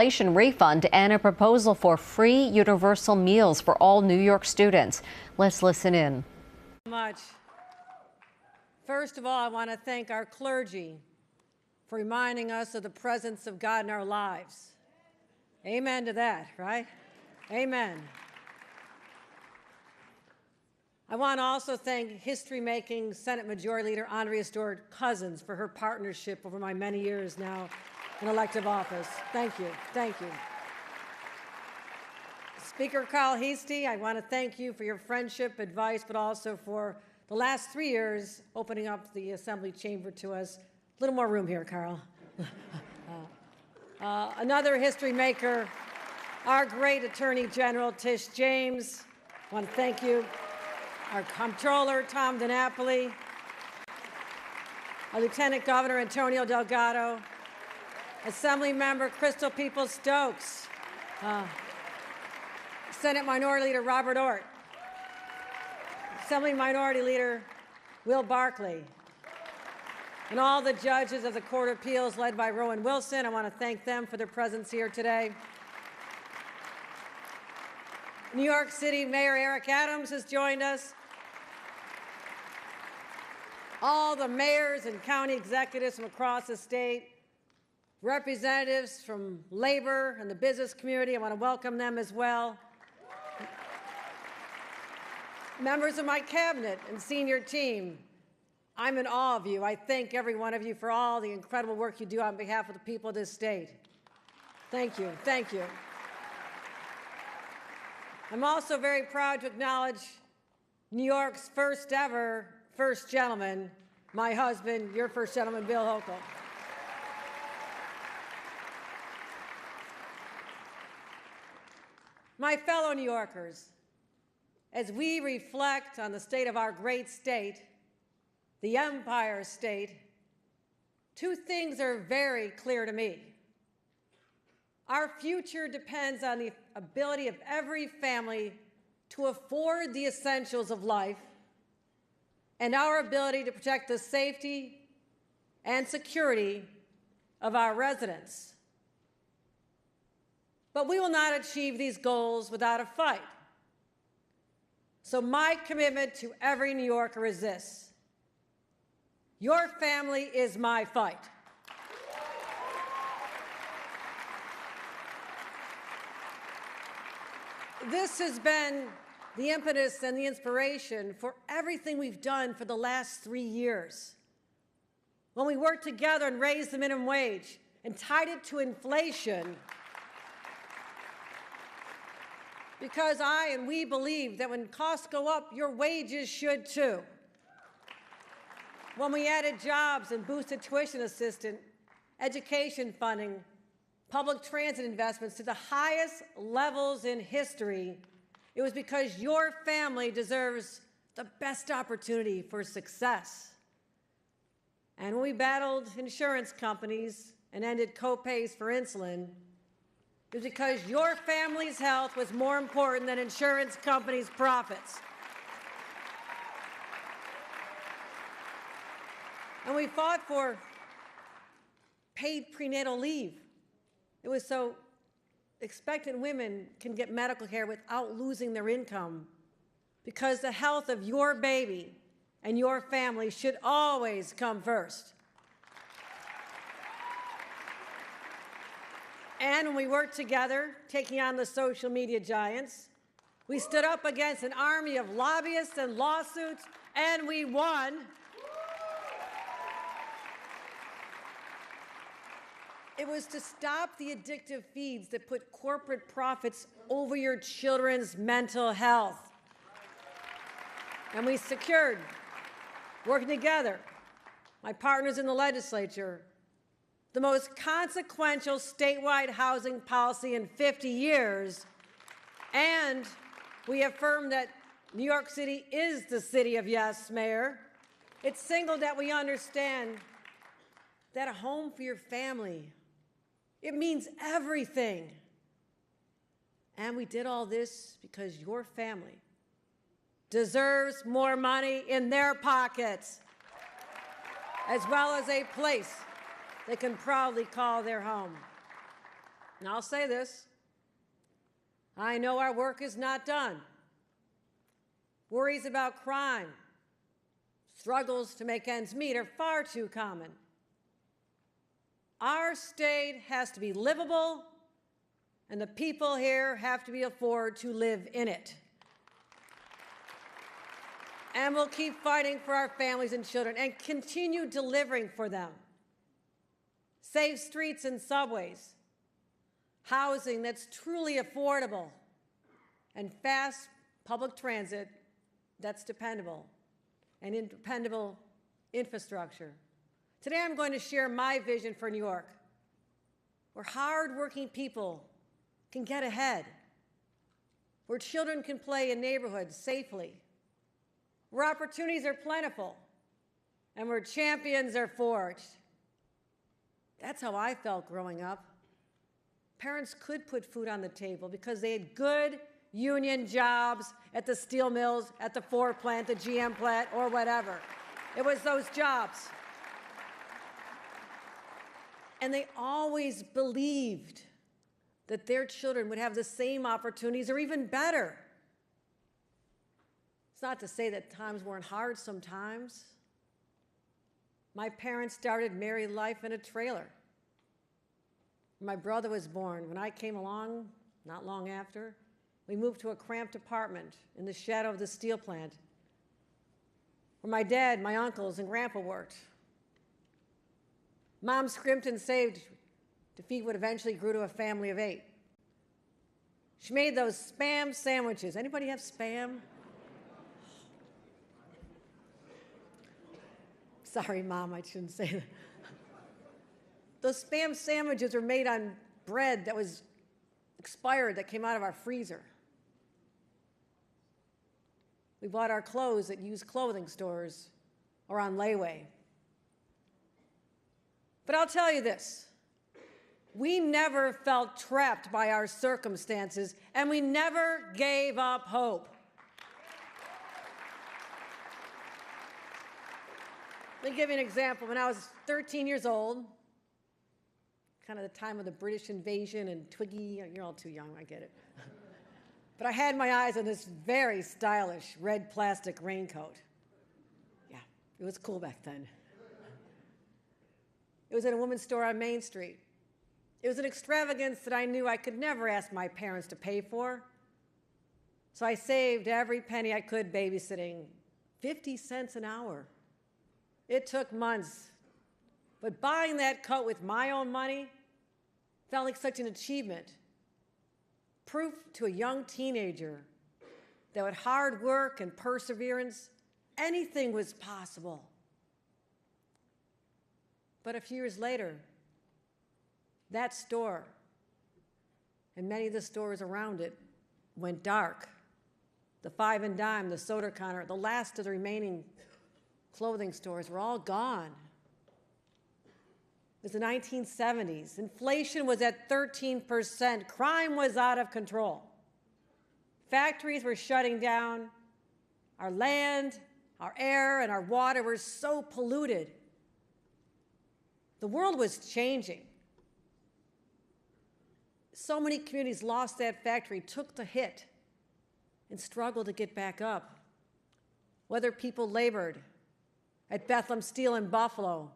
inflation refund and a proposal for free universal meals for all New York students. Let's listen in. First of all, I want to thank our clergy for reminding us of the presence of God in our lives. Amen to that, right? Amen. I want to also thank history-making Senate Majority Leader Andrea Stewart-Cousins for her partnership over my many years now in elective office. Thank you. Thank you. Speaker Carl Heastie, I want to thank you for your friendship, advice, but also for the last 3 years opening up the Assembly chamber to us. A little more room here, Carl. Another history maker, our great Attorney General Tish James. I want to thank you. Our Comptroller Tom DiNapoli, our Lieutenant Governor Antonio Delgado, Assembly Member Crystal Peoples-Stokes, Senate Minority Leader Robert Ort, Assembly Minority Leader Will Barkley, and all the judges of the Court of Appeals led by Rowan Wilson. I want to thank them for their presence here today. New York City Mayor Eric Adams has joined us. All the mayors and county executives from across the state, representatives from labor and the business community, I want to welcome them as well. Members of my cabinet and senior team, I'm in awe of you. I thank every one of you for all the incredible work you do on behalf of the people of this state. Thank you. Thank you. I'm also very proud to acknowledge New York's first ever first gentleman, my husband, your first gentleman, Bill Hochul. My fellow New Yorkers, as we reflect on the state of our great state, the Empire State, two things are very clear to me. Our future depends on the ability of every family to afford the essentials of life and our ability to protect the safety and security of our residents. But we will not achieve these goals without a fight. So my commitment to every New Yorker is this: your family is my fight. This has been the impetus and the inspiration for everything we've done for the last 3 years. When we worked together and raised the minimum wage and tied it to inflation, because I and we believe that when costs go up, your wages should too. When we added jobs and boosted tuition assistance, education funding, public transit investments to the highest levels in history, it was because your family deserves the best opportunity for success. And when we battled insurance companies and ended co-pays for insulin, it was because your family's health was more important than insurance companies' profits. And we fought for paid prenatal leave. It was so expectant women can get medical care without losing their income, because the health of your baby and your family should always come first. And when we worked together, taking on the social media giants, we stood up against an army of lobbyists and lawsuits, and we won. It was to stop the addictive feeds that put corporate profits over your children's mental health. And we secured, working together, my partners in the legislature, the most consequential statewide housing policy in 50 years, and we affirmed that New York City is the city of yes, Mayor. It's signaled that we understand that a home for your family, it means everything. And we did all this because your family deserves more money in their pockets, as well as a place they can proudly call their home. And I'll say this, I know our work is not done. Worries about crime, struggles to make ends meet are far too common. Our state has to be livable, and the people here have to be afford to live in it. And we'll keep fighting for our families and children and continue delivering for them. Safe streets and subways, housing that's truly affordable, and fast public transit that's dependable, and dependable infrastructure. Today I'm going to share my vision for New York, where hard-working people can get ahead, where children can play in neighborhoods safely, where opportunities are plentiful, and where champions are forged. That's how I felt growing up. Parents could put food on the table because they had good union jobs at the steel mills, at the Ford plant, the GM plant, or whatever. It was those jobs. And they always believed that their children would have the same opportunities or even better. It's not to say that times weren't hard sometimes. My parents started married life in a trailer. My brother was born. When I came along, not long after, we moved to a cramped apartment in the shadow of the steel plant, where my dad, my uncles, and grandpa worked. Mom scrimped and saved to feed what eventually grew to a family of 8. She made those Spam sandwiches. Anybody have Spam? Sorry, Mom, I shouldn't say that. Those Spam sandwiches were made on bread that was expired, that came out of our freezer. We bought our clothes at used clothing stores or on layaway. But I'll tell you this, we never felt trapped by our circumstances, and we never gave up hope. Let me give you an example. When I was 13 years old, kind of the time of the British invasion and Twiggy, you're all too young, I get it. But I had my eyes on this very stylish red plastic raincoat. Yeah, it was cool back then. It was in a women's store on Main Street. It was an extravagance that I knew I could never ask my parents to pay for. So I saved every penny I could babysitting, 50 cents an hour. It took months, but buying that coat with my own money felt like such an achievement. Proof to a young teenager that with hard work and perseverance, anything was possible. But a few years later, that store and many of the stores around it went dark. The Five and Dime, the soda counter, the last of the remaining clothing stores were all gone. It was the 1970s. Inflation was at 13%. Crime was out of control. Factories were shutting down. Our land, our air, and our water were so polluted. The world was changing. So many communities lost that factory, took the hit, and struggled to get back up. Whether people labored at Bethlehem Steel in Buffalo,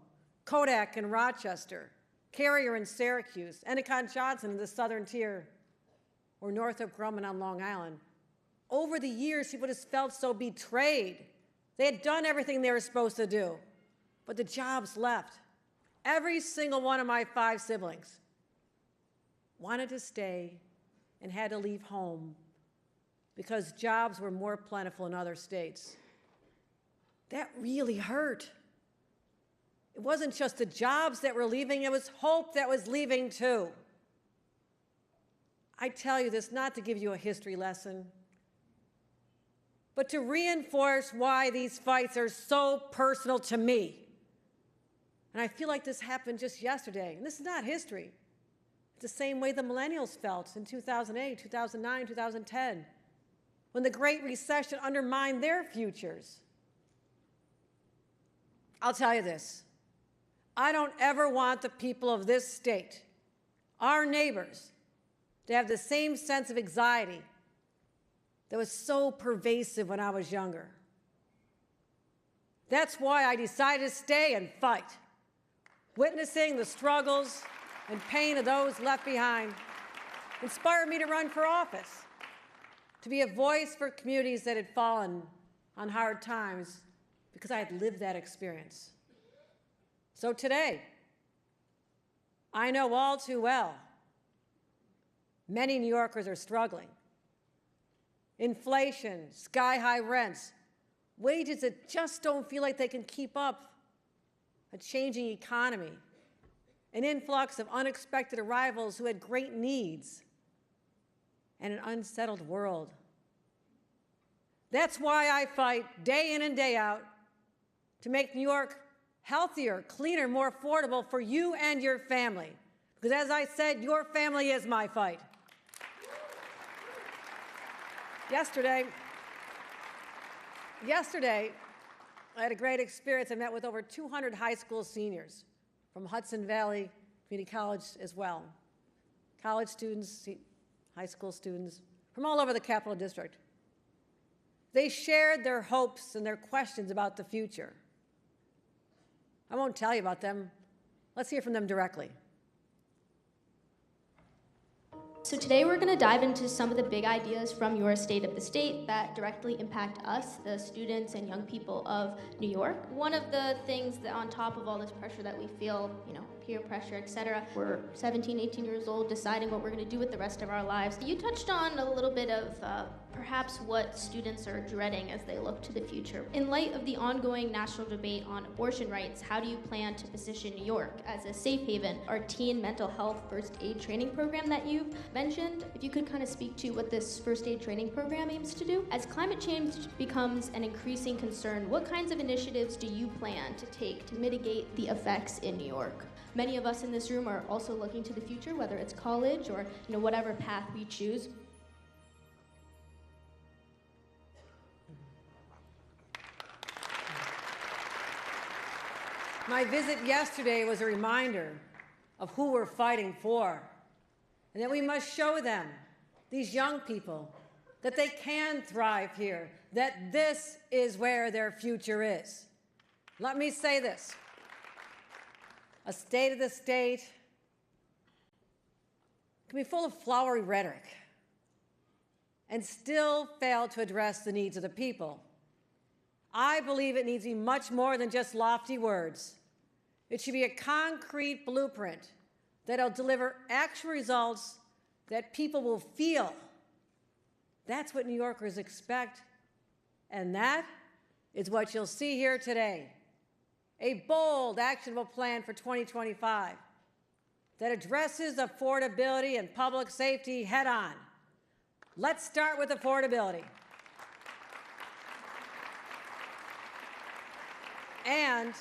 Kodak in Rochester, Carrier in Syracuse, Endicott Johnson in the Southern Tier, or Northrop Grumman on Long Island. Over the years, people just felt so betrayed. They had done everything they were supposed to do, but the jobs left. Every single one of my 5 siblings wanted to stay and had to leave home because jobs were more plentiful in other states. That really hurt. It wasn't just the jobs that were leaving, it was hope that was leaving too. I tell you this not to give you a history lesson, but to reinforce why these fights are so personal to me. And I feel like this happened just yesterday, and this is not history. It's the same way the millennials felt in 2008, 2009, 2010, when the Great Recession undermined their futures. I'll tell you this, I don't ever want the people of this state, our neighbors, to have the same sense of anxiety that was so pervasive when I was younger. That's why I decided to stay and fight, witnessing the struggles and pain of those left behind inspired me to run for office, to be a voice for communities that had fallen on hard times because I had lived that experience. So today, I know all too well, many New Yorkers are struggling. Inflation, sky-high rents, wages that just don't feel like they can keep up, a changing economy, an influx of unexpected arrivals who had great needs, and an unsettled world. That's why I fight day in and day out to make New York healthier, cleaner, more affordable for you and your family. Because as I said, your family is my fight. Yesterday, I had a great experience. I met with over 200 high school seniors from Hudson Valley Community College as well. College students, high school students from all over the Capital District. They shared their hopes and their questions about the future. I won't tell you about them. Let's hear from them directly. So today we're going to dive into some of the big ideas from your state of the state that directly impact us, the students and young people of New York. One of the things that on top of all this pressure that we feel, peer pressure, etc., we're 17, 18 years old deciding what we're going to do with the rest of our lives. You touched on a little bit of perhaps what students are dreading as they look to the future. In light of the ongoing national debate on abortion rights, how do you plan to position New York as a safe haven? Our teen mental health first aid training program that you've mentioned, if you could kind of speak to what this first aid training program aims to do. As climate change becomes an increasing concern, what kinds of initiatives do you plan to take to mitigate the effects in New York? Many of us in this room are also looking to the future, whether it's college or whatever path we choose. My visit yesterday was a reminder of who we're fighting for, and that we must show them, these young people, that they can thrive here, that this is where their future is. Let me say this. A state of the state can be full of flowery rhetoric and still fail to address the needs of the people. I believe it needs to be much more than just lofty words. It should be a concrete blueprint that'll deliver actual results that people will feel. That's what New Yorkers expect, and that is what you'll see here today. A bold, actionable plan for 2025 that addresses affordability and public safety head-on. Let's start with affordability. And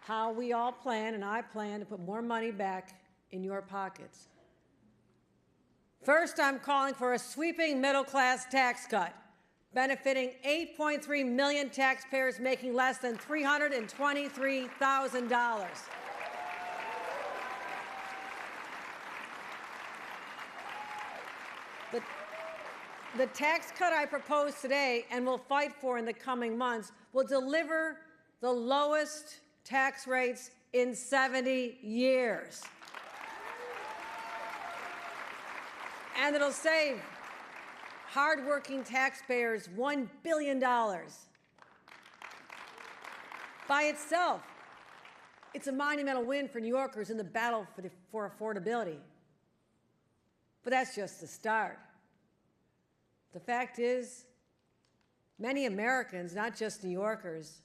how we all plan, and I plan, to put more money back in your pockets. First, I'm calling for a sweeping middle-class tax cut, benefiting 8.3 million taxpayers making less than $323,000. The tax cut I propose today and will fight for in the coming months will deliver the lowest tax rates in 70 years. And it'll save hardworking taxpayers $1 billion. By itself, it's a monumental win for New Yorkers in the battle for affordability. But that's just the start. The fact is, many Americans, not just New Yorkers,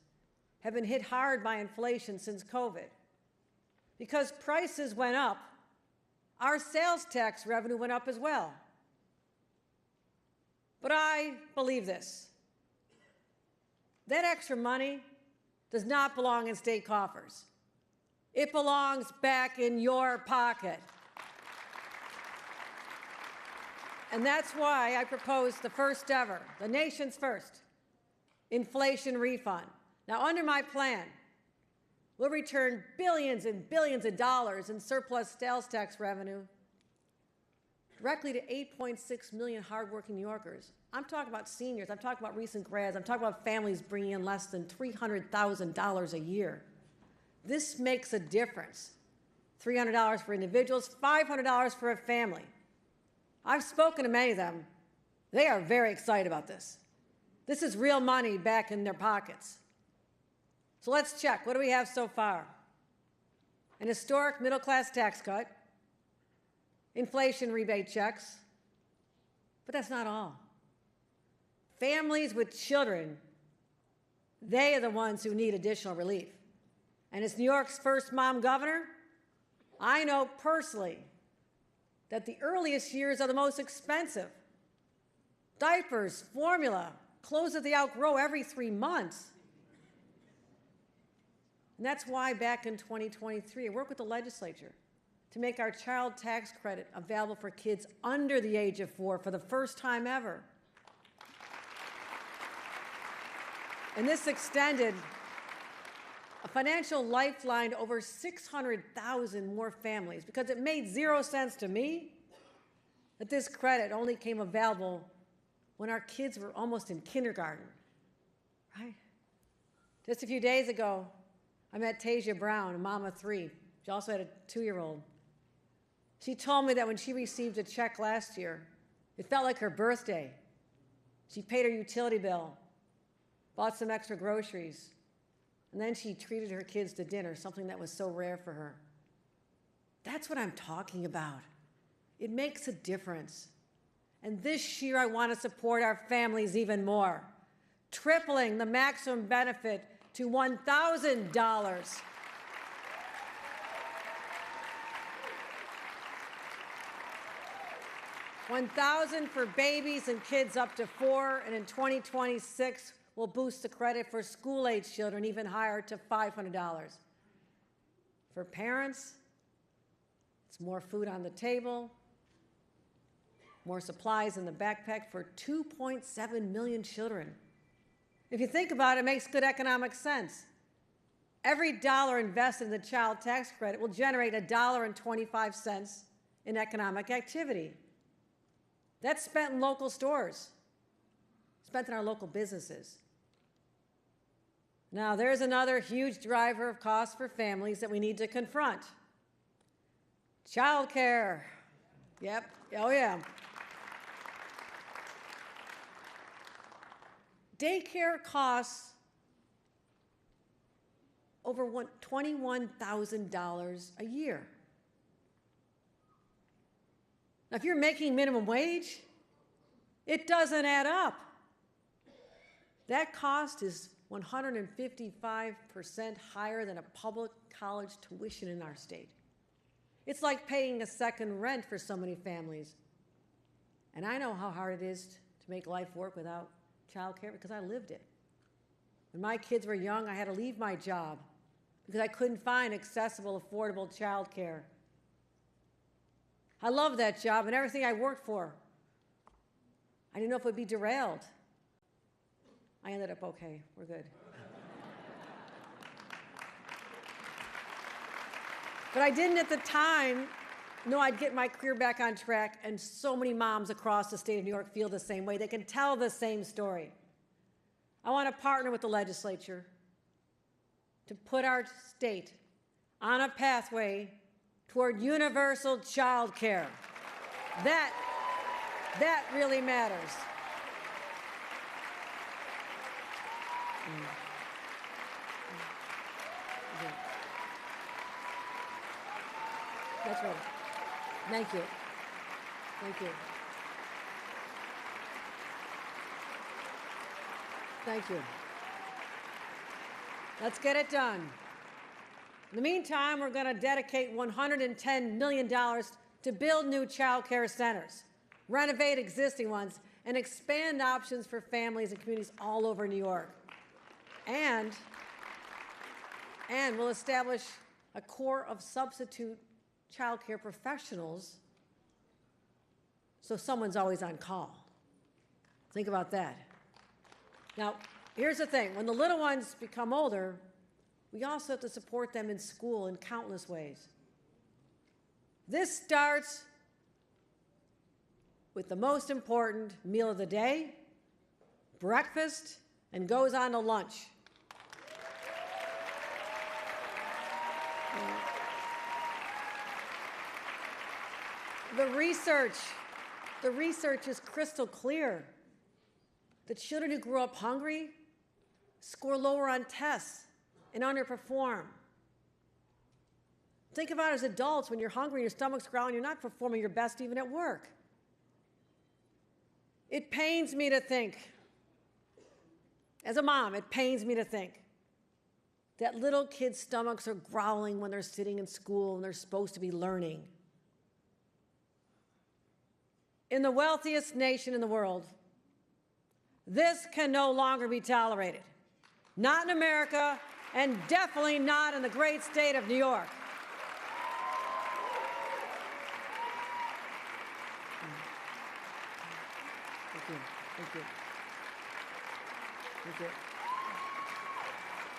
have been hit hard by inflation since COVID. Because prices went up, our sales tax revenue went up as well. But I believe this. That extra money does not belong in state coffers. It belongs back in your pocket. And that's why I proposed the first ever, the nation's first, inflation refund. Now, under my plan, we'll return billions and billions of dollars in surplus sales tax revenue directly to 8.6 million hardworking New Yorkers. I'm talking about seniors. I'm talking about recent grads. I'm talking about families bringing in less than $300,000 a year. This makes a difference. $300 for individuals, $500 for a family. I've spoken to many of them. They are very excited about this. This is real money back in their pockets. So let's check. What do we have so far? An historic middle-class tax cut, inflation rebate checks, but that's not all. Families with children, they are the ones who need additional relief. And as New York's first mom governor, I know personally that the earliest years are the most expensive. Diapers, formula, clothes that they outgrow every 3 months. And that's why back in 2023, I worked with the legislature to make our child tax credit available for kids under the age of 4 for the first time ever. And this extended a financial lifeline to over 600,000 more families, because it made zero sense to me that this credit only came available when our kids were almost in kindergarten, right? Just a few days ago, I met Tasia Brown, a mom of 3. She also had a 2-year-old. She told me that when she received a check last year, it felt like her birthday. She paid her utility bill, bought some extra groceries, and then she treated her kids to dinner, something that was so rare for her. That's what I'm talking about. It makes a difference. And this year, I want to support our families even more, tripling the maximum benefit to $1,000. $1,000 for babies and kids up to 4, and in 2026, we'll boost the credit for school-age children even higher to $500. For parents, it's more food on the table, more supplies in the backpack for 2.7 million children. If you think about it, it makes good economic sense. Every dollar invested in the child tax credit will generate $1.25 in economic activity. That's spent in local stores, spent in our local businesses. Now, there's another huge driver of costs for families that we need to confront. Child care. Yep, oh yeah. Daycare costs over $21,000 a year. Now, if you're making minimum wage, it doesn't add up. That cost is 155% higher than a public college tuition in our state. It's like paying a second rent for so many families. And I know how hard it is to make life work without child care because I lived it. When my kids were young, I had to leave my job because I couldn't find accessible, affordable child care. I loved that job and everything I worked for. I didn't know if it would be derailed. I ended up okay. We're good. But I didn't at the time know I'd get my career back on track, and so many moms across the state of New York feel the same way. They can tell the same story. I want to partner with the legislature to put our state on a pathway toward universal child care. That really matters. That's right. Thank you. Thank you. Thank you. Let's get it done. In the meantime, we're going to dedicate $110 million to build new child care centers, renovate existing ones, and expand options for families and communities all over New York. And we'll establish a corps of substitute child care professionals so someone's always on call. Think about that. Now, here's the thing. When the little ones become older, we also have to support them in school in countless ways. This starts with the most important meal of the day, breakfast, and goes on to lunch. The research is crystal clear. The children who grow up hungry score lower on tests and underperform. Think about it as adults, when you're hungry, your stomach's growling, you're not performing your best even at work. It pains me to think, as a mom, it pains me to think that little kids' stomachs are growling when they're sitting in school and they're supposed to be learning. In the wealthiest nation in the world, this can no longer be tolerated. Not in America, and definitely not in the great state of New York. Thank you. Thank you. Thank you.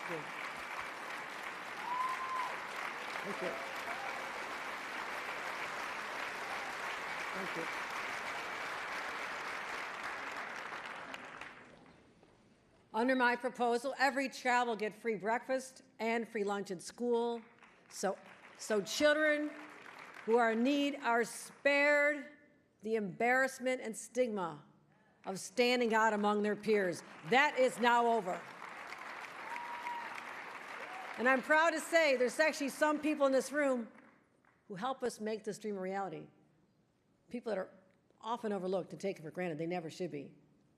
Thank you. Thank you. Thank you. Under my proposal, every child will get free breakfast and free lunch at school, so children who are in need are spared the embarrassment and stigma of standing out among their peers. That is now over. And I'm proud to say there's actually some people in this room who help us make this dream a reality. People that are often overlooked and taken for granted. They never should be.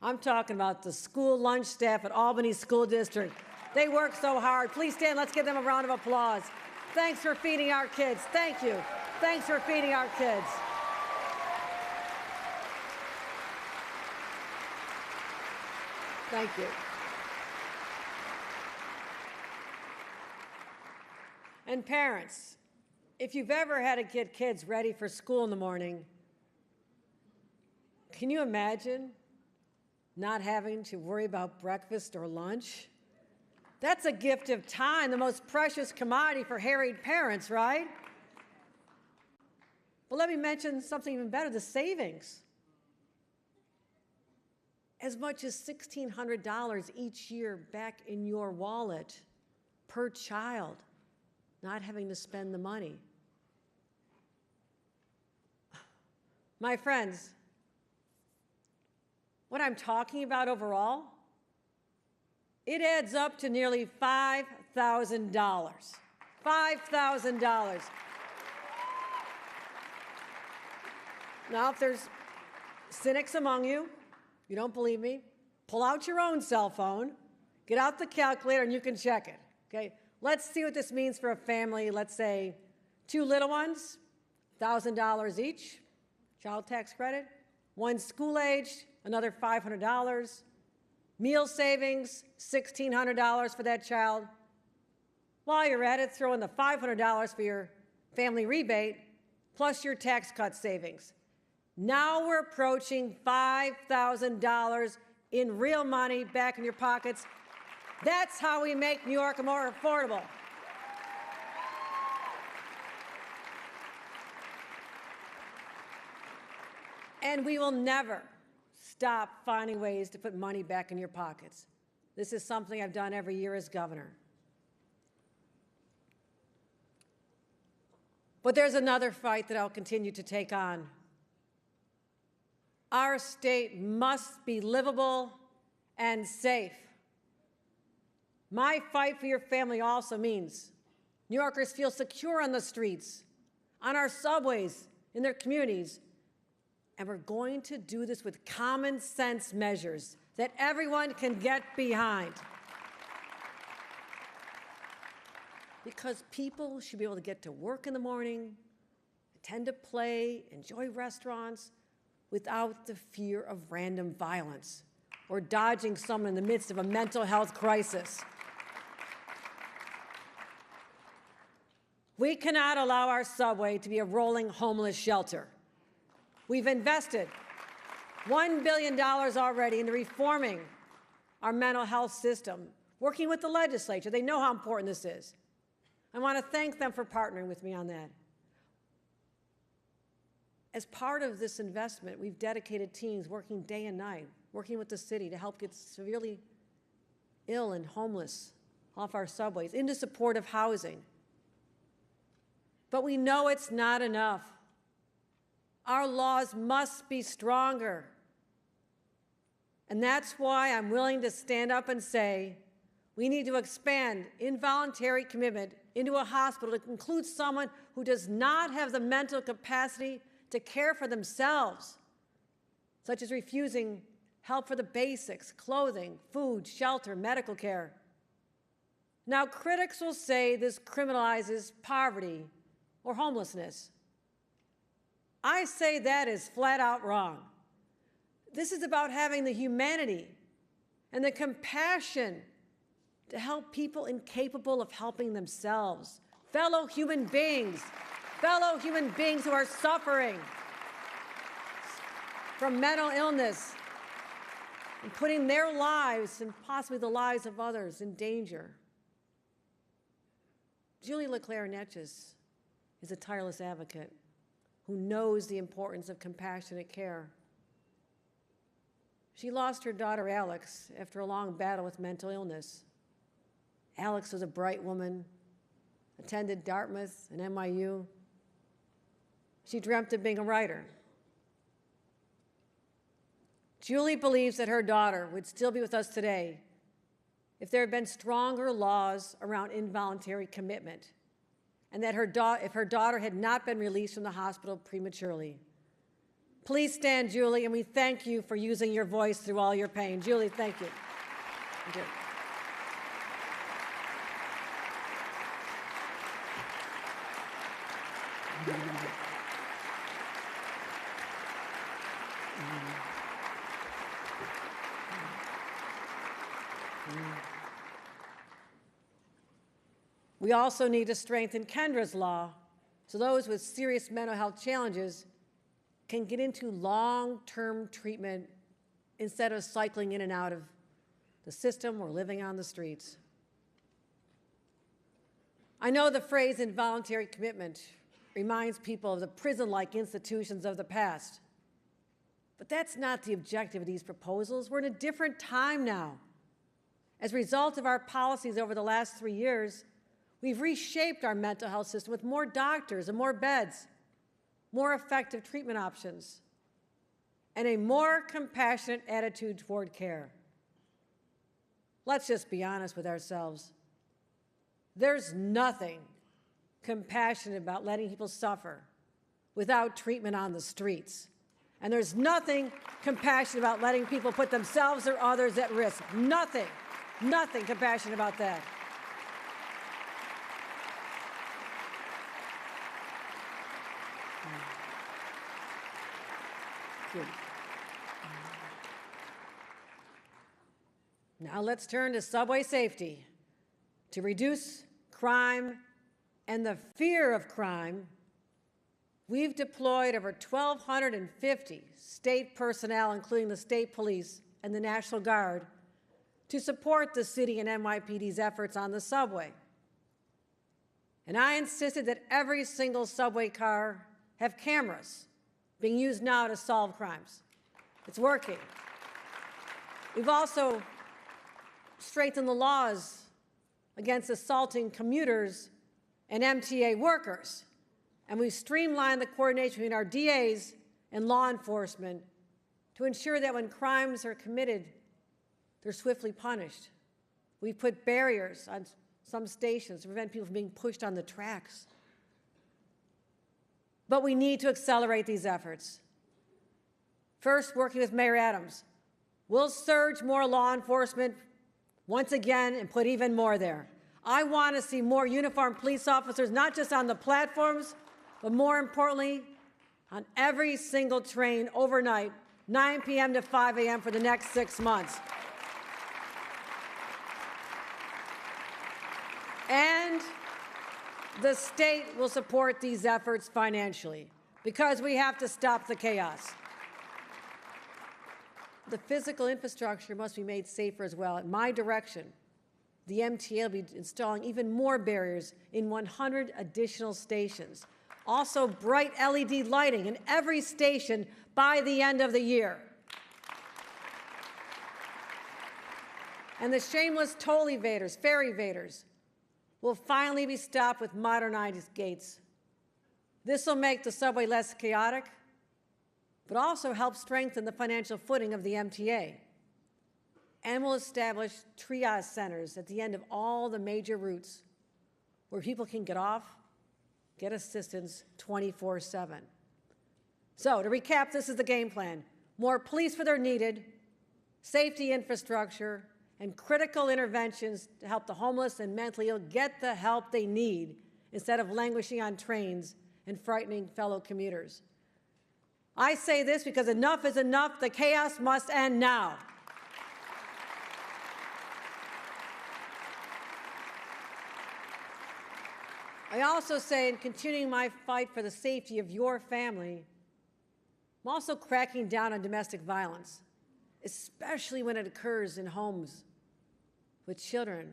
I'm talking about the school lunch staff at Albany School District. They work so hard. Please stand. Let's give them a round of applause. Thanks for feeding our kids. Thank you. Thanks for feeding our kids. Thank you. And parents, if you've ever had to get kids ready for school in the morning, can you imagine not having to worry about breakfast or lunch? That's a gift of time, the most precious commodity for harried parents, right? But let me mention something even better, the savings. As much as $1,600 each year back in your wallet per child, not having to spend the money. My friends, what I'm talking about overall, it adds up to nearly $5,000. $5,000. Now, if there's cynics among you, you don't believe me, pull out your own cell phone, get out the calculator, and you can check it, okay? Let's see what this means for a family, let's say 2 little ones, $1,000 each, child tax credit, 1 school-aged, another $500, meal savings, $1,600 for that child. While you're at it, throw in the $500 for your family rebate, plus your tax cut savings. Now we're approaching $5,000 in real money back in your pockets. That's how we make New York more affordable. And we will never stop finding ways to put money back in your pockets. This is something I've done every year as governor. But there's another fight that I'll continue to take on. Our state must be livable and safe. My fight for your family also means New Yorkers feel secure on the streets, on our subways, in their communities. And we're going to do this with common sense measures that everyone can get behind. Because people should be able to get to work in the morning, attend to play, enjoy restaurants, without the fear of random violence or dodging someone in the midst of a mental health crisis. We cannot allow our subway to be a rolling homeless shelter. We've invested $1 billion already into reforming our mental health system, working with the legislature. They know how important this is. I want to thank them for partnering with me on that. As part of this investment, we've dedicated teams working day and night, working with the city to help get severely ill and homeless off our subways, into supportive housing. But we know it's not enough. Our laws must be stronger. And that's why I'm willing to stand up and say we need to expand involuntary commitment into a hospital to include someone who does not have the mental capacity to care for themselves, such as refusing help for the basics, clothing, food, shelter, medical care. Now, critics will say this criminalizes poverty or homelessness. I say that is flat out wrong. This is about having the humanity and the compassion to help people incapable of helping themselves, fellow human beings who are suffering from mental illness and putting their lives and possibly the lives of others in danger. Julie LeClaire-Netjes is a tireless advocate who knows the importance of compassionate care. She lost her daughter, Alex, after a long battle with mental illness. Alex was a bright woman, attended Dartmouth and NYU. She dreamt of being a writer. Julie believes that her daughter would still be with us today if there had been stronger laws around involuntary commitment, and that if her daughter had not been released from the hospital prematurely. Please stand, Julie, and we thank you for using your voice through all your pain. Julie, thank you. Thank you. We also need to strengthen Kendra's law so those with serious mental health challenges can get into long-term treatment instead of cycling in and out of the system or living on the streets. I know the phrase involuntary commitment reminds people of the prison-like institutions of the past, but that's not the objective of these proposals. We're in a different time now. As a result of our policies over the last 3 years, we've reshaped our mental health system with more doctors and more beds, more effective treatment options, and a more compassionate attitude toward care. Let's just be honest with ourselves. There's nothing compassionate about letting people suffer without treatment on the streets. And there's nothing compassionate about letting people put themselves or others at risk. Nothing compassionate about that. Now let's turn to subway safety. To reduce crime and the fear of crime, we've deployed over 1,250 state personnel, including the state police and the National Guard, to support the city and NYPD's efforts on the subway. And I insisted that every single subway car have cameras being used now to solve crimes. It's working. We've also strengthened the laws against assaulting commuters and MTA workers. And we've streamlined the coordination between our DAs and law enforcement to ensure that when crimes are committed, they're swiftly punished. We've put barriers on some stations to prevent people from being pushed on the tracks. But we need to accelerate these efforts. First, working with Mayor Adams, we'll surge more law enforcement once again and put even more there. I want to see more uniformed police officers, not just on the platforms, but more importantly, on every single train overnight, 9 p.m. to 5 a.m. for the next 6 months. And the state will support these efforts financially because we have to stop the chaos. The physical infrastructure must be made safer as well. At my direction, the MTA will be installing even more barriers in 100 additional stations. Also, bright LED lighting in every station by the end of the year. And the shameless toll evaders, fare evaders, will finally be stopped with modernized gates. This will make the subway less chaotic, but also help strengthen the financial footing of the MTA. And will establish triage centers at the end of all the major routes where people can get off, get assistance 24/7. So to recap, this is the game plan. More police where they're needed, safety infrastructure, and critical interventions to help the homeless and mentally ill get the help they need instead of languishing on trains and frightening fellow commuters. I say this because enough is enough. The chaos must end now. I also say, in continuing my fight for the safety of your family, I'm also cracking down on domestic violence, especially when it occurs in homes with children.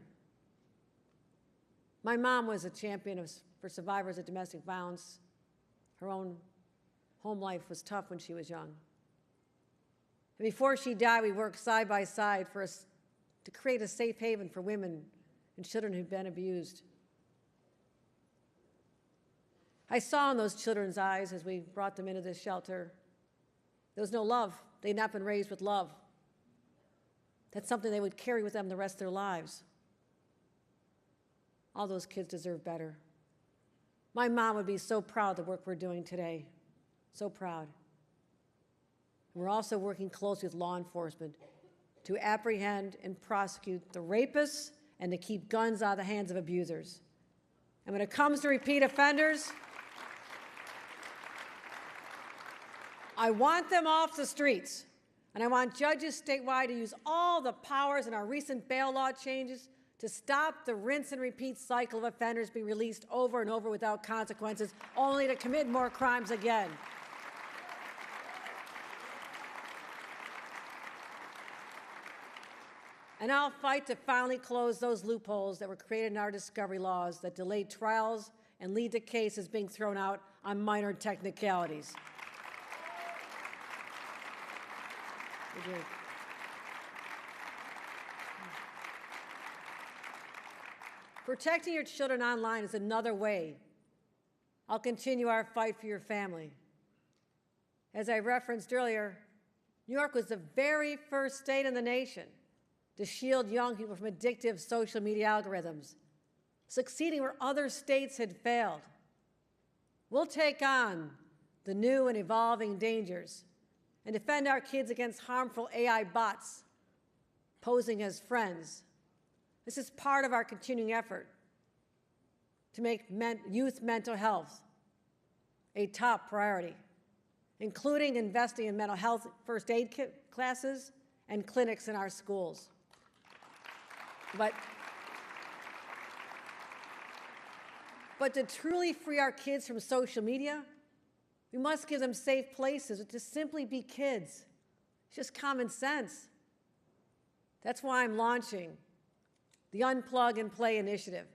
My mom was a champion for survivors of domestic violence. Her own home life was tough when she was young. And before she died, we worked side by side to create a safe haven for women and children who'd been abused. I saw in those children's eyes as we brought them into this shelter, there was no love. They'd not been raised with love. That's something they would carry with them the rest of their lives. All those kids deserve better. My mom would be so proud of the work we're doing today. So proud. We're also working closely with law enforcement to apprehend and prosecute the rapists and to keep guns out of the hands of abusers. And when it comes to repeat offenders, I want them off the streets, and I want judges statewide to use all the powers in our recent bail law changes to stop the rinse and repeat cycle of offenders being released over and over without consequences, only to commit more crimes again. And I'll fight to finally close those loopholes that were created in our discovery laws that delay trials and lead to cases being thrown out on minor technicalities. Protecting your children online is another way I'll continue our fight for your family. As I referenced earlier, New York was the very first state in the nation to shield young people from addictive social media algorithms, succeeding where other states had failed. We'll take on the new and evolving dangers and defend our kids against harmful AI bots posing as friends. This is part of our continuing effort to make youth mental health a top priority, including investing in mental health first aid classes and clinics in our schools. But to truly free our kids from social media, we must give them safe places to simply be kids. It's just common sense. That's why I'm launching the Unplug and Play initiative.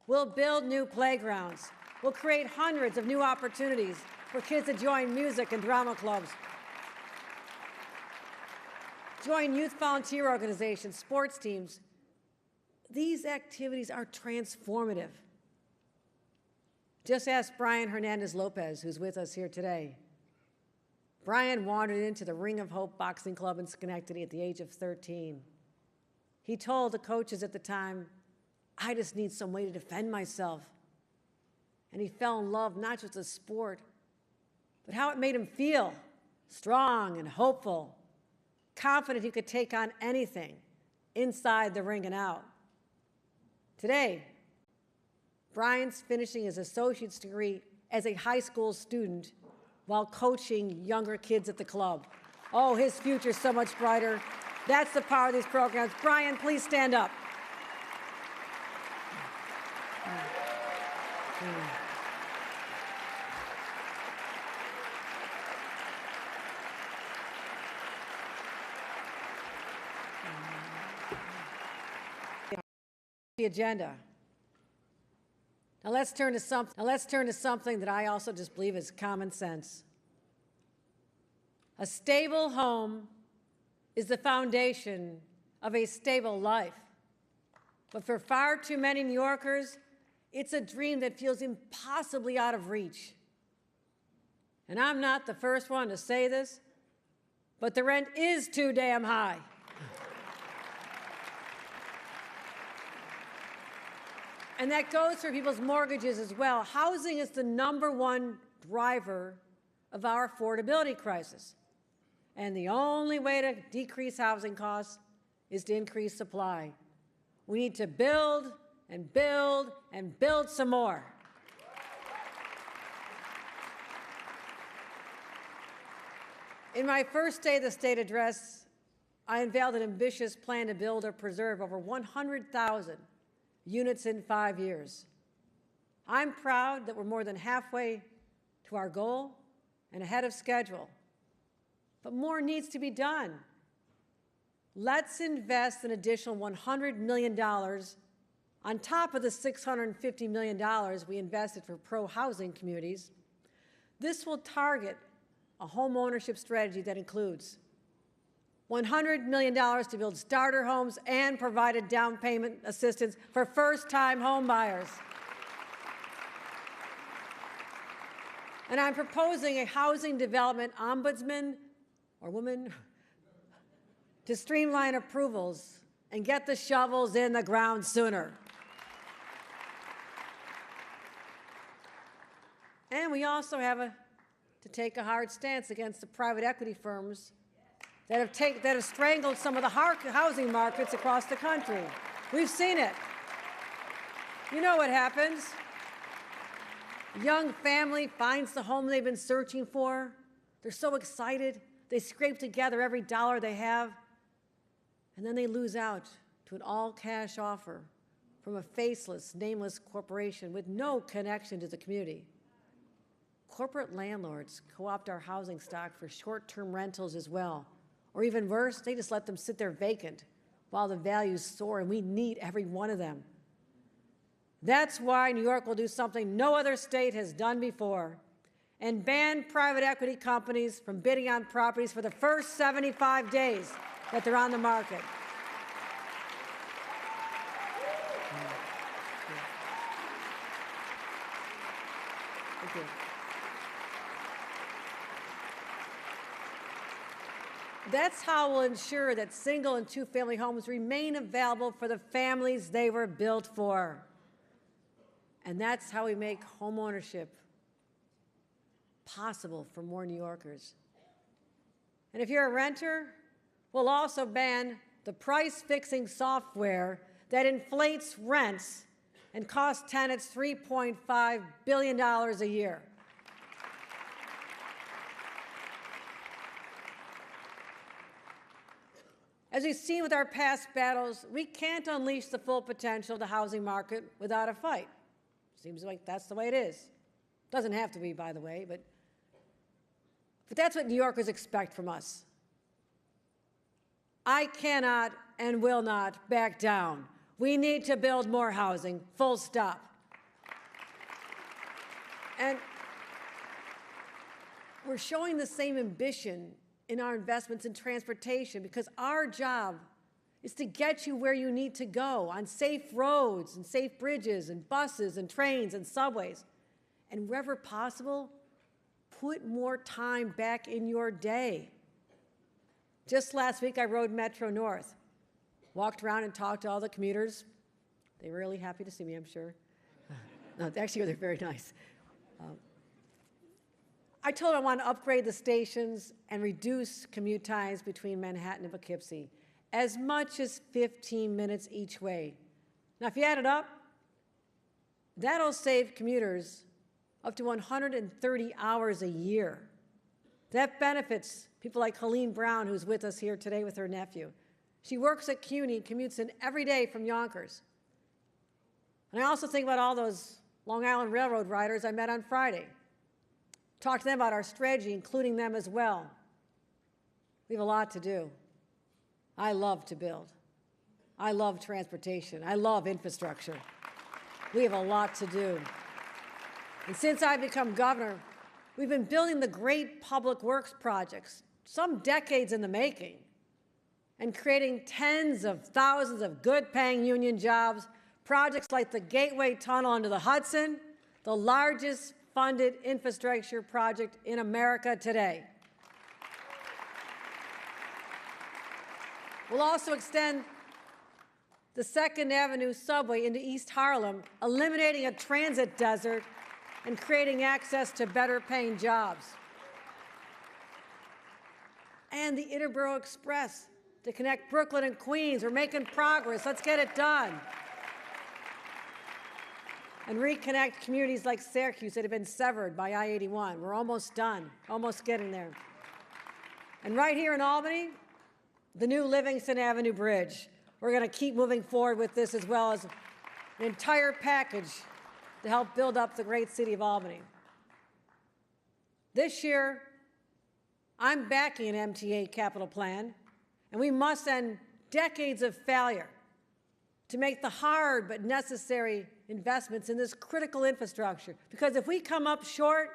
We'll build new playgrounds. We'll create hundreds of new opportunities for kids to join music and drama clubs, join youth volunteer organizations, sports teams. These activities are transformative. Just ask Brian Hernandez-Lopez, who's with us here today. Brian wandered into the Ring of Hope Boxing Club in Schenectady at the age of 13. He told the coaches at the time, "I just need some way to defend myself." And he fell in love not just with the sport, but how it made him feel strong and hopeful, confident he could take on anything inside the ring and out. Today, Brian's finishing his associate's degree as a high school student while coaching younger kids at the club. Oh, his future's so much brighter. That's the power of these programs. Brian, please stand up. The agenda. Now let's turn to something that I also just believe is common sense. A stable home is the foundation of a stable life. But for far too many New Yorkers, it's a dream that feels impossibly out of reach. And I'm not the first one to say this, but the rent is too damn high. And that goes for people's mortgages as well. Housing is the #1 driver of our affordability crisis. And the only way to decrease housing costs is to increase supply. We need to build and build and build some more. In my first State of the State address, I unveiled an ambitious plan to build or preserve over 100,000 units in 5 years. I'm proud that we're more than halfway to our goal and ahead of schedule. But more needs to be done. Let's invest an additional $100 million on top of the $650 million we invested for pro-housing communities. This will target a home ownership strategy that includes $100 million to build starter homes and provided down payment assistance for first-time home buyers. And I'm proposing a housing development ombudsman or woman to streamline approvals and get the shovels in the ground sooner. And we also have to take a hard stance against the private equity firms that have strangled some of the housing markets across the country. We've seen it. You know what happens. A young family finds the home they've been searching for. They're so excited. They scrape together every dollar they have, and then they lose out to an all-cash offer from a faceless, nameless corporation with no connection to the community. Corporate landlords co-opt our housing stock for short-term rentals as well. Or even worse, they just let them sit there vacant while the values soar, and we need every one of them. That's why New York will do something no other state has done before and ban private equity companies from bidding on properties for the first 75 days that they're on the market. Thank you. That's how we'll ensure that single and two-family homes remain available for the families they were built for. And that's how we make home ownership possible for more New Yorkers. And if you're a renter, we'll also ban the price-fixing software that inflates rents and costs tenants $3.5 billion a year. As we've seen with our past battles, we can't unleash the full potential of the housing market without a fight. Seems like that's the way it is. Doesn't have to be, by the way, but that's what New Yorkers expect from us. I cannot and will not back down. We need to build more housing, full stop. And we're showing the same ambition in our investments in transportation, because our job is to get you where you need to go on safe roads and safe bridges and buses and trains and subways. And wherever possible, put more time back in your day. Just last week, I rode Metro North, walked around and talked to all the commuters. They were really happy to see me, I'm sure. No, actually, they're very nice. I told them I want to upgrade the stations and reduce commute times between Manhattan and Poughkeepsie, as much as 15 minutes each way. Now, if you add it up, that'll save commuters up to 130 hours a year. That benefits people like Helene Brown, who's with us here today with her nephew. She works at CUNY, commutes in every day from Yonkers. And I also think about all those Long Island Railroad riders I met on Friday. Talk to them about our strategy, including them as well. We have a lot to do. I love to build. I love transportation. I love infrastructure. We have a lot to do. And since I've become governor, we've been building the great public works projects, some decades in the making, and creating tens of thousands of good-paying union jobs, projects like the Gateway Tunnel under the Hudson, the largest funded infrastructure project in America today. We'll also extend the 2nd Avenue subway into East Harlem, eliminating a transit desert and creating access to better-paying jobs. And the Interborough Express to connect Brooklyn and Queens. We're making progress. Let's get it done. And reconnect communities like Syracuse that have been severed by I-81. We're almost done, almost getting there. And right here in Albany, the new Livingston Avenue Bridge. We're going to keep moving forward with this, as well as an entire package to help build up the great city of Albany. This year, I'm backing an MTA capital plan, and we must end decades of failure to make the hard but necessary investments in this critical infrastructure. Because if we come up short,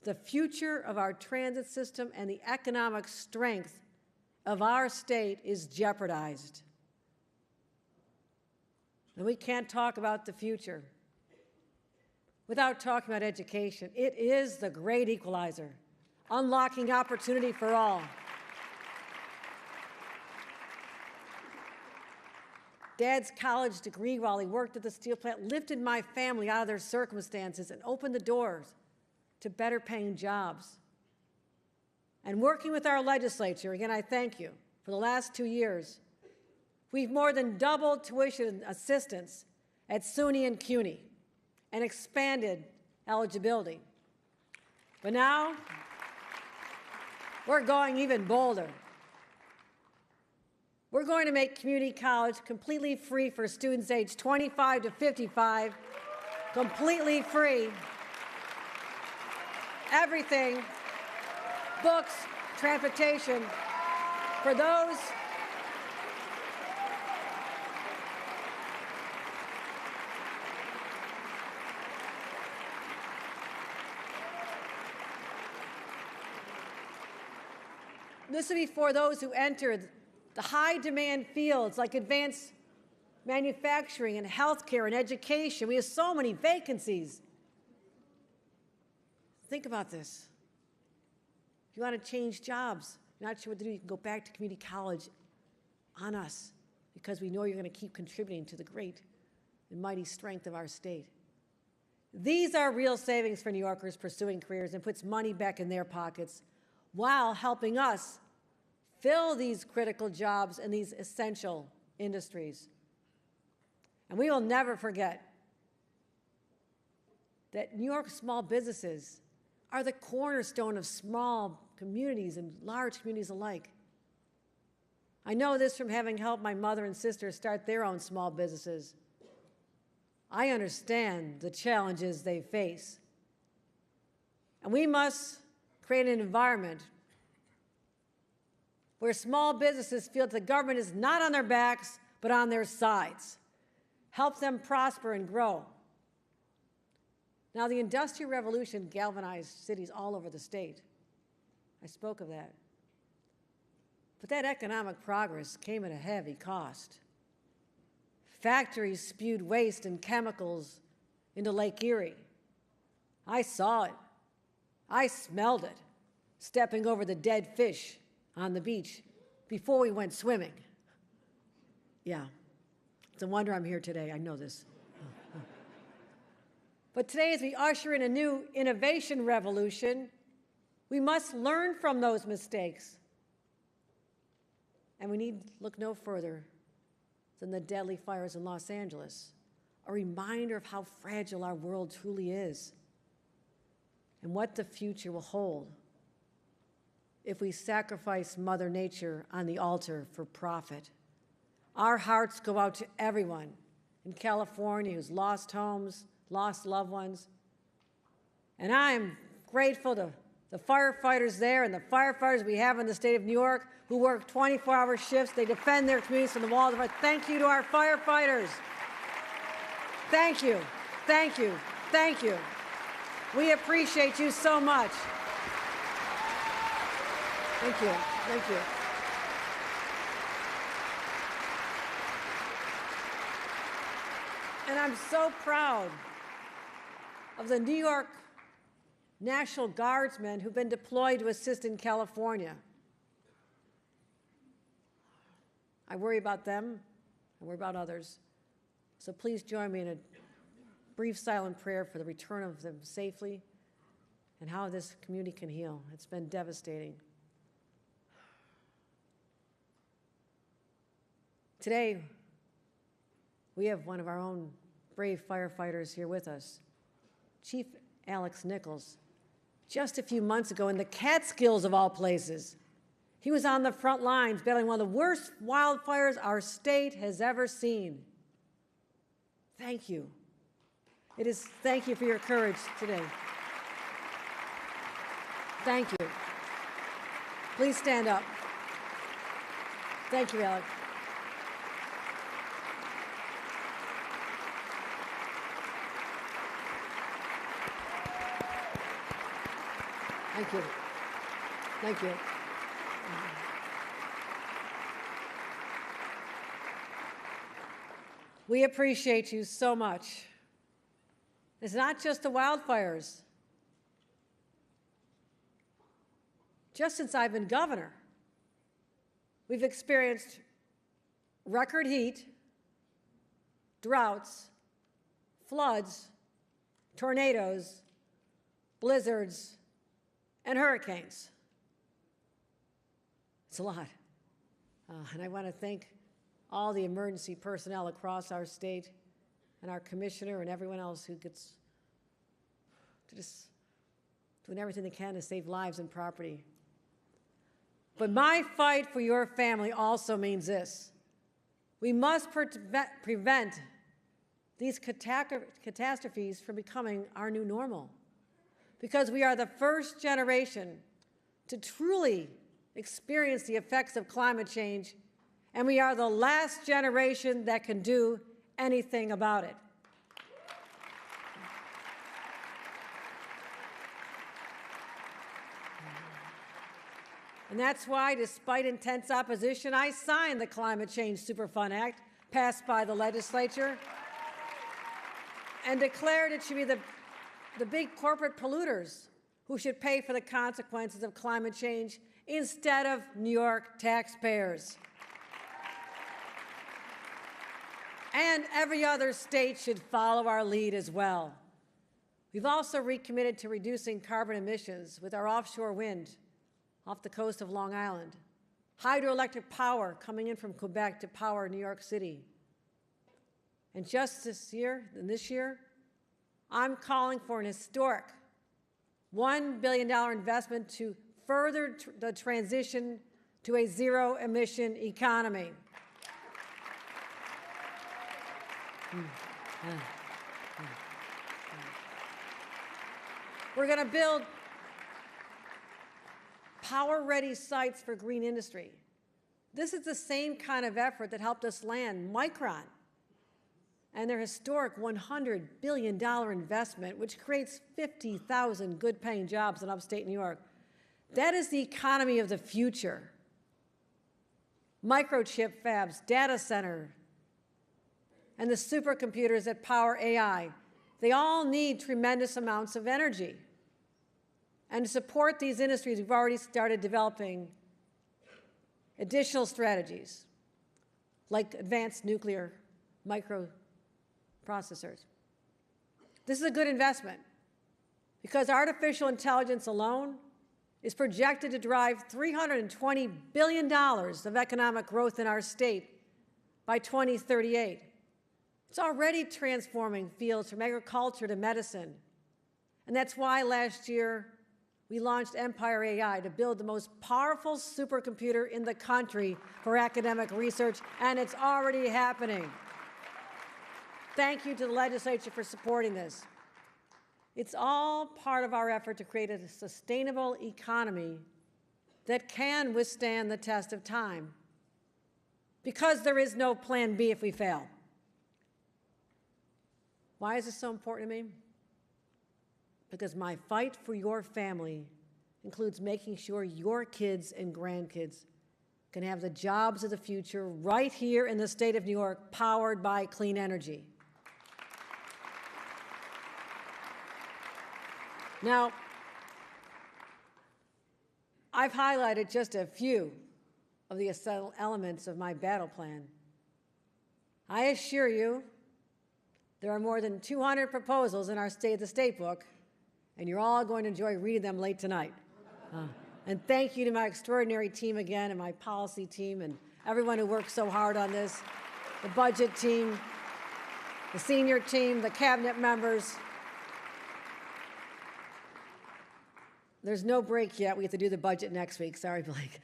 the future of our transit system and the economic strength of our state is jeopardized. And we can't talk about the future without talking about education. It is the great equalizer, unlocking opportunity for all. Dad's college degree while he worked at the steel plant lifted my family out of their circumstances and opened the doors to better paying jobs. And working with our legislature, again, I thank you, for the last 2 years, we've more than doubled tuition assistance at SUNY and CUNY and expanded eligibility. But now, we're going even bolder. We're going to make community college completely free for students aged 25 to 55, completely free. Everything, books, transportation, for those this will be for those who entered the high-demand fields like advanced manufacturing and healthcare and education. We have so many vacancies. Think about this. If you want to change jobs, you're not sure what to do, you can go back to community college on us, because we know you're going to keep contributing to the great and mighty strength of our state. These are real savings for New Yorkers pursuing careers and puts money back in their pockets while helping us fill these critical jobs in these essential industries. And we will never forget that New York small businesses are the cornerstone of small communities and large communities alike. I know this from having helped my mother and sister start their own small businesses. I understand the challenges they face. And we must create an environment where small businesses feel that the government is not on their backs, but on their sides. Help them prosper and grow. Now, the Industrial Revolution galvanized cities all over the state. I spoke of that. But that economic progress came at a heavy cost. Factories spewed waste and chemicals into Lake Erie. I saw it. I smelled it, stepping over the dead fish on the beach before we went swimming. Yeah, it's a wonder I'm here today. I know this. But today, as we usher in a new innovation revolution, we must learn from those mistakes. And we need look no further than the deadly fires in Los Angeles, a reminder of how fragile our world truly is and what the future will hold if we sacrifice Mother Nature on the altar for profit. Our hearts go out to everyone in California who's lost homes, lost loved ones. And I'm grateful to the firefighters there and the firefighters we have in the state of New York who work 24-hour shifts. They defend their communities from the walls of fire. Thank you to our firefighters. Thank you, thank you, thank you. We appreciate you so much. Thank you. Thank you. And I'm so proud of the New York National Guardsmen who've been deployed to assist in California. I worry about them. I worry about others. So please join me in a brief silent prayer for the return of them safely and how this community can heal. It's been devastating. Today, we have one of our own brave firefighters here with us, Chief Alex Nichols. Just a few months ago in the Catskills of all places, he was on the front lines battling one of the worst wildfires our state has ever seen. Thank you. Thank you for your courage today. Thank you. Please stand up. Thank you, Alex. Thank you. Thank you. We appreciate you so much. It's not just the wildfires. Just since I've been governor, we've experienced record heat, droughts, floods, tornadoes, blizzards, and hurricanes. It's a lot. And I want to thank all the emergency personnel across our state and our commissioner and everyone else who gets to just doing everything they can to save lives and property. But my fight for your family also means this. We must prevent these catastrophes from becoming our new normal, because we are the first generation to truly experience the effects of climate change, and we are the last generation that can do anything about it. And that's why, despite intense opposition, I signed the Climate Change Superfund Act, passed by the legislature, and declared it should be the big corporate polluters who should pay for the consequences of climate change instead of New York taxpayers. And every other state should follow our lead as well. We've also recommitted to reducing carbon emissions with our offshore wind off the coast of Long Island, hydroelectric power coming in from Quebec to power New York City. And just this year, I'm calling for an historic $1 billion investment to further the transition to a zero-emission economy. We're going to build power-ready sites for green industry. This is the same kind of effort that helped us land Micron and their historic $100 billion investment, which creates 50,000 good-paying jobs in upstate New York. That is the economy of the future. Microchip fabs, data center, and the supercomputers that power AI, they all need tremendous amounts of energy. And to support these industries, we've already started developing additional strategies, like advanced nuclear microprocessors. This is a good investment because artificial intelligence alone is projected to drive $320 billion of economic growth in our state by 2038. It's already transforming fields from agriculture to medicine. And that's why last year we launched Empire AI to build the most powerful supercomputer in the country for academic research, and it's already happening. Thank you to the legislature for supporting this. It's all part of our effort to create a sustainable economy that can withstand the test of time, because there is no plan B if we fail. Why is this so important to me? because my fight for your family includes making sure your kids and grandkids can have the jobs of the future right here in the state of New York, powered by clean energy. Now, I've highlighted just a few of the essential elements of my battle plan. I assure you, there are more than 200 proposals in our State of the State book, and you're all going to enjoy reading them late tonight. And thank you to my extraordinary team again, and my policy team, and everyone who worked so hard on this, the budget team, the senior team, the cabinet members. There's no break yet. We have to do the budget next week. Sorry, Blake.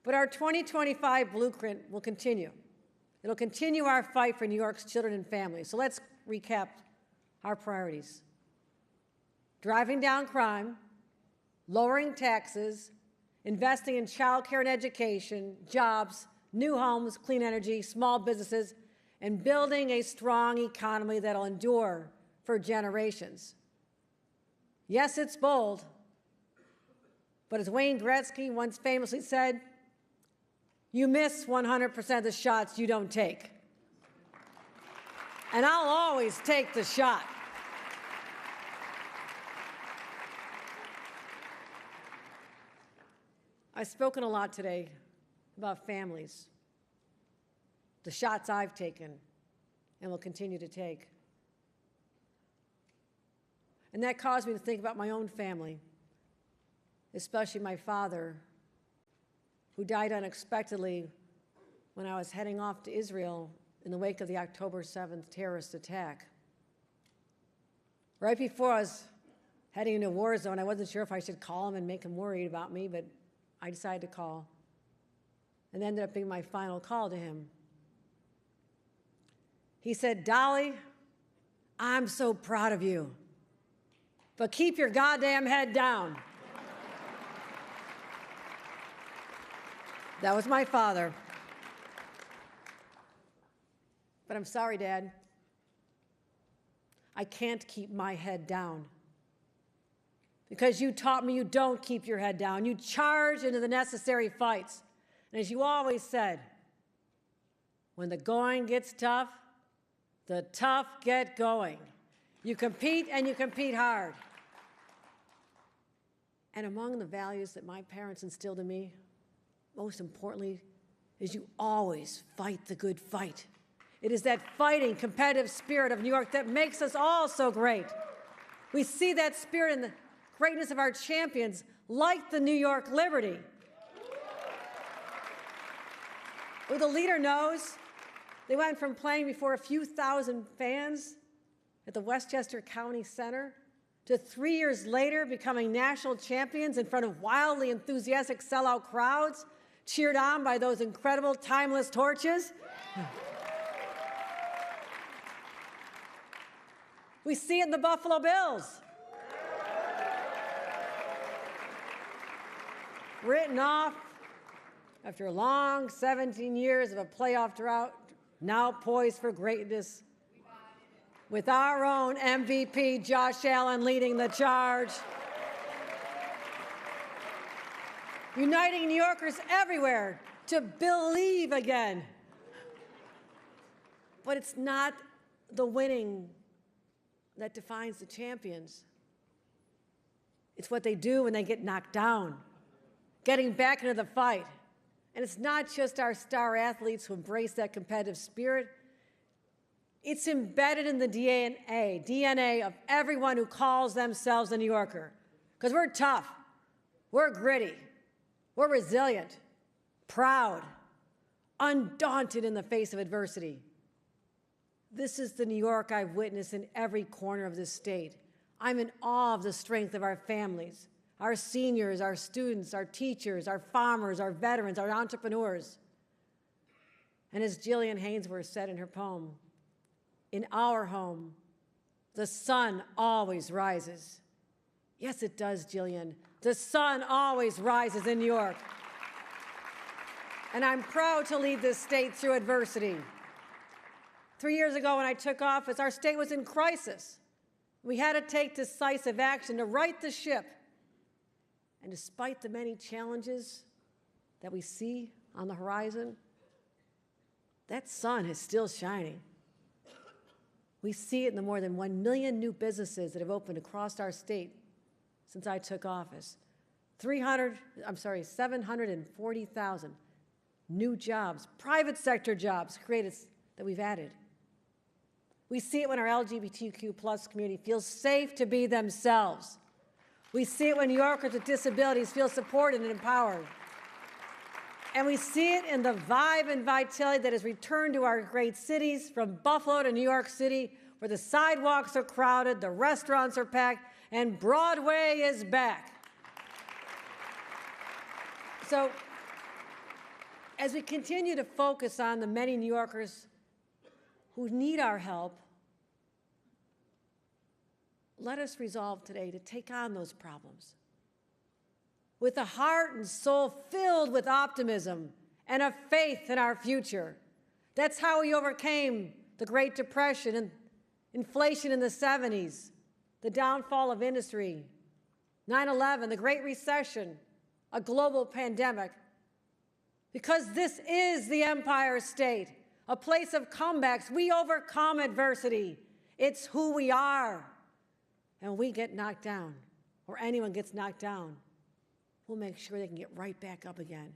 But our 2025 blueprint will continue. It'll continue our fight for New York's children and families. So let's recap our priorities. Driving down crime, lowering taxes, investing in child care and education, jobs, new homes, clean energy, small businesses, and building a strong economy that'll endure for generations. Yes, it's bold, but as Wayne Gretzky once famously said, you miss 100% of the shots you don't take. And I'll always take the shot. I've spoken a lot today about families, the shots I've taken and will continue to take. And that caused me to think about my own family, especially my father, who died unexpectedly when I was heading off to Israel in the wake of the October 7th terrorist attack. Right before I was heading into a war zone, I wasn't sure if I should call him and make him worried about me, but I decided to call. And it ended up being my final call to him. He said, "Dolly, I'm so proud of you, but keep your goddamn head down." That was my father. But I'm sorry, Dad. I can't keep my head down. Because you taught me you don't keep your head down. You charge into the necessary fights. And as you always said, when the going gets tough, the tough get going. You compete, and you compete hard. And among the values that my parents instilled in me, most importantly, is you always fight the good fight. It is that fighting, competitive spirit of New York that makes us all so great. We see that spirit in the greatness of our champions, like the New York Liberty. Well, the leader knows they went from playing before a few thousand fans at the Westchester County Center to 3 years later becoming national champions in front of wildly enthusiastic sellout crowds, cheered on by those incredible timeless torches. We see it in the Buffalo Bills. Written off after a long 17 years of a playoff drought, now poised for greatness, with our own MVP, Josh Allen, leading the charge. Uniting New Yorkers everywhere to believe again. But it's not the winning that defines the champions. It's what they do when they get knocked down, getting back into the fight. And it's not just our star athletes who embrace that competitive spirit. It's embedded in the DNA of everyone who calls themselves a New Yorker. Because we're tough, we're gritty, we're resilient, proud, undaunted in the face of adversity. This is the New York I've witnessed in every corner of this state. I'm in awe of the strength of our families, our seniors, our students, our teachers, our farmers, our veterans, our entrepreneurs. And as Jillian Haynesworth said in her poem, in our home, the sun always rises. Yes, it does, Jillian. The sun always rises in New York. And I'm proud to lead this state through adversity. 3 years ago when I took office, our state was in crisis. We had to take decisive action to right the ship. And despite the many challenges that we see on the horizon, that sun is still shining. We see it in the more than 1 million new businesses that have opened across our state since I took office. 740,000 new jobs, private sector jobs created that we've added. We see it when our LGBTQ+ community feels safe to be themselves. We see it when New Yorkers with disabilities feel supported and empowered. And we see it in the vibe and vitality that has returned to our great cities, from Buffalo to New York City, where the sidewalks are crowded, the restaurants are packed, and Broadway is back. So, as we continue to focus on the many New Yorkers who need our help, let us resolve today to take on those problems with a heart and soul filled with optimism and a faith in our future. That's how we overcame the Great Depression and inflation in the 70s, the downfall of industry, 9/11, the Great Recession, a global pandemic. Because this is the Empire State, a place of comebacks. We overcome adversity. It's who we are. And when we get knocked down, or anyone gets knocked down, we'll make sure they can get right back up again.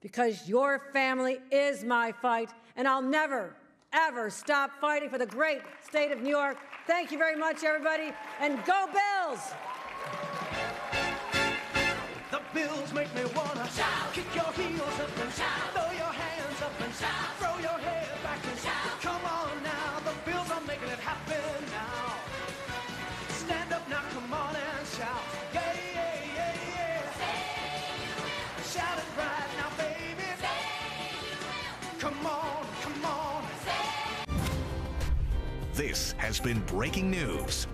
Because your family is my fight, and I'll never, ever stop fighting for the great state of New York. Thank you very much, everybody, and go Bills! The Bills make me wanna shout, kick your heels up and shout, throw your hands up and shout, throw your head back and shout. Come on now, the Bills are making it happen now. Stand up now, come on and shout, yeah, yeah, yeah, yeah. Say you will. Shout it right now, baby. Say you will. Come on, come on. Say. This has been breaking news.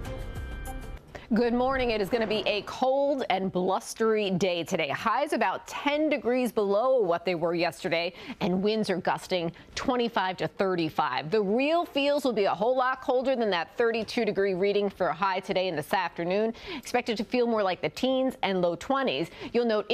Good morning. It is going to be a cold and blustery day today. Highs about 10 degrees below what they were yesterday, and winds are gusting 25 to 35. The real feels will be a whole lot colder than that 32-degree reading for a high today and this afternoon. Expected to feel more like the teens and low 20s. You'll note